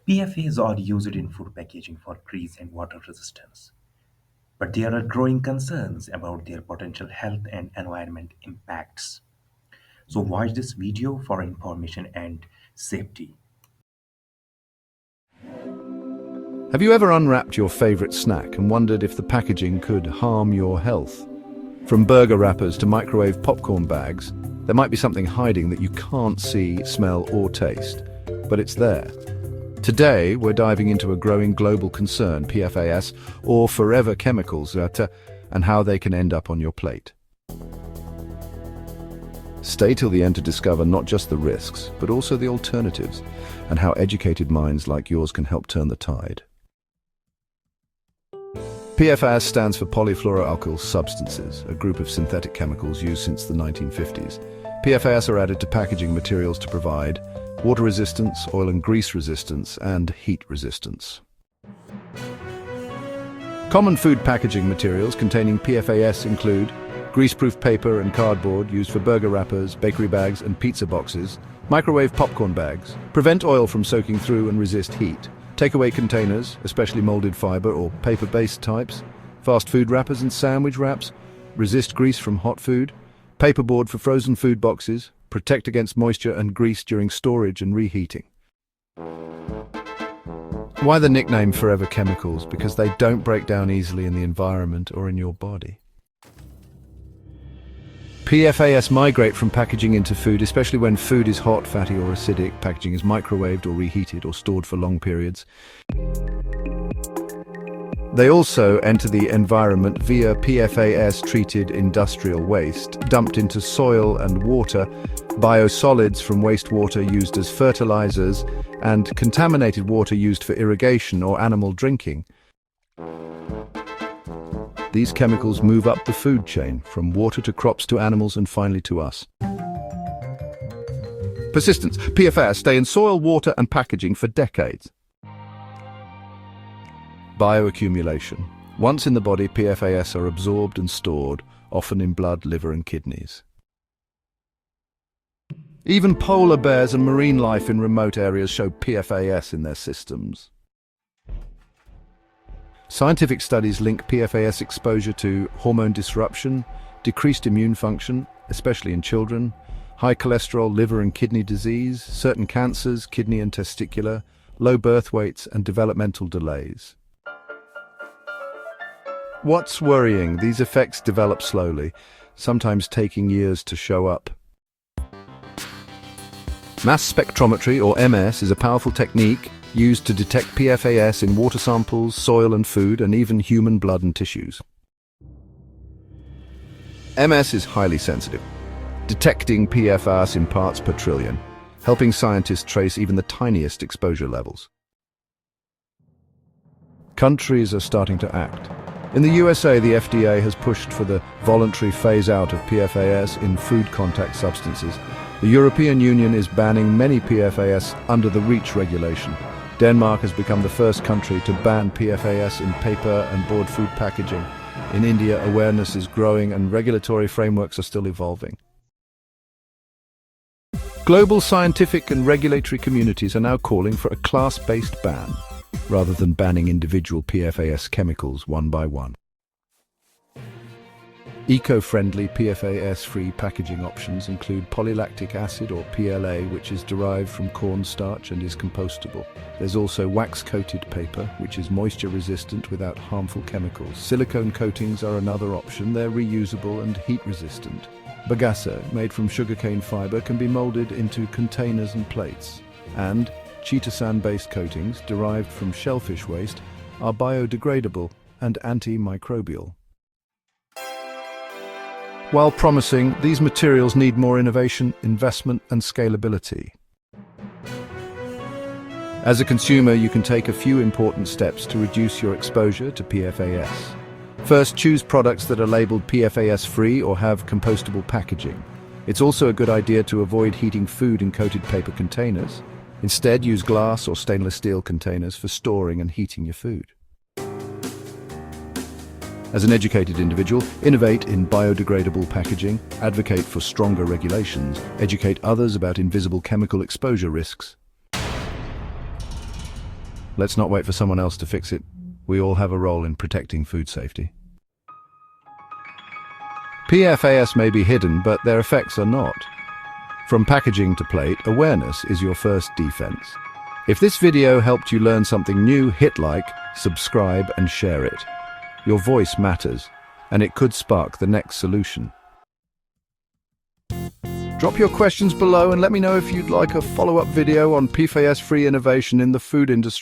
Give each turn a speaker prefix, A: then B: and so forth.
A: PFAs are used in food packaging for grease and water resistance, but there are growing concerns about their potential health and environment impacts. So watch this video for information and safety.
B: Have you ever unwrapped your favorite snack and wondered if the packaging could harm your health? From burger wrappers to microwave popcorn bags, there might be something hiding that you can't see, smell, or taste, but it's there. Today, we're diving into a growing global concern, PFAS, or forever chemicals, and how they can end up on your plate. Stay till the end to discover not just the risks, but also the alternatives, and how educated minds like yours can help turn the tide. PFAS stands for polyfluoroalkyl substances, a group of synthetic chemicals used since the 1950s. PFAS are added to packaging materials to provide water resistance, oil and grease resistance, and heat resistance. Common food packaging materials containing PFAS include greaseproof paper and cardboard used for burger wrappers, bakery bags, and pizza boxes, microwave popcorn bags, prevent oil from soaking through and resist heat, takeaway containers, especially molded fiber or paper-based types, fast food wrappers and sandwich wraps, resist grease from hot food, paperboard for frozen food boxes, protect against moisture and grease during storage and reheating. Why the nickname Forever Chemicals? Because they don't break down easily in the environment or in your body. PFAS migrate from packaging into food, especially when food is hot, fatty or acidic. Packaging is microwaved or reheated or stored for long periods. They also enter the environment via PFAS-treated industrial waste, dumped into soil and water, biosolids from wastewater used as fertilizers, and contaminated water used for irrigation or animal drinking. These chemicals move up the food chain, from water to crops to animals and finally to us. Persistence. PFAS stay in soil, water and packaging for decades. Bioaccumulation. Once in the body, PFAS are absorbed and stored, often in blood, liver and kidneys. Even polar bears and marine life in remote areas show PFAS in their systems. Scientific studies link PFAS exposure to hormone disruption, decreased immune function, especially in children, high cholesterol, liver and kidney disease, certain cancers, kidney and testicular, low birth weights and developmental delays. What's worrying? These effects develop slowly, sometimes taking years to show up. Mass spectrometry, or MS, is a powerful technique used to detect PFAS in water samples, soil and food, and even human blood and tissues. MS is highly sensitive, detecting PFAS in parts per trillion, helping scientists trace even the tiniest exposure levels. Countries are starting to act. In the USA, the FDA has pushed for the voluntary phase-out of PFAS in food contact substances. The European Union is banning many PFAS under the REACH regulation. Denmark has become the first country to ban PFAS in paper and board food packaging. In India, awareness is growing and regulatory frameworks are still evolving. Global scientific and regulatory communities are now calling for a class-based ban, rather than banning individual PFAS chemicals one by one. Eco-friendly PFAS-free packaging options include polylactic acid, or PLA, which is derived from cornstarch and is compostable. There's also wax-coated paper, which is moisture-resistant without harmful chemicals. Silicone coatings are another option. They're reusable and heat-resistant. Bagasse, made from sugarcane fiber, can be molded into containers and plates. And chitosan-based coatings, derived from shellfish waste, are biodegradable and antimicrobial. While promising, these materials need more innovation, investment, and scalability. As a consumer, you can take a few important steps to reduce your exposure to PFAS. First, choose products that are labeled PFAS-free or have compostable packaging. It's also a good idea to avoid heating food in coated paper containers. Instead, use glass or stainless steel containers for storing and heating your food. As an educated individual, innovate in biodegradable packaging, advocate for stronger regulations, educate others about invisible chemical exposure risks. Let's not wait for someone else to fix it. We all have a role in protecting food safety. PFAS may be hidden, but their effects are not. From packaging to plate, awareness is your first defense. If this video helped you learn something new, hit like, subscribe, and share it. Your voice matters, and it could spark the next solution. Drop your questions below and let me know if you'd like a follow-up video on PFAS-free innovation in the food industry.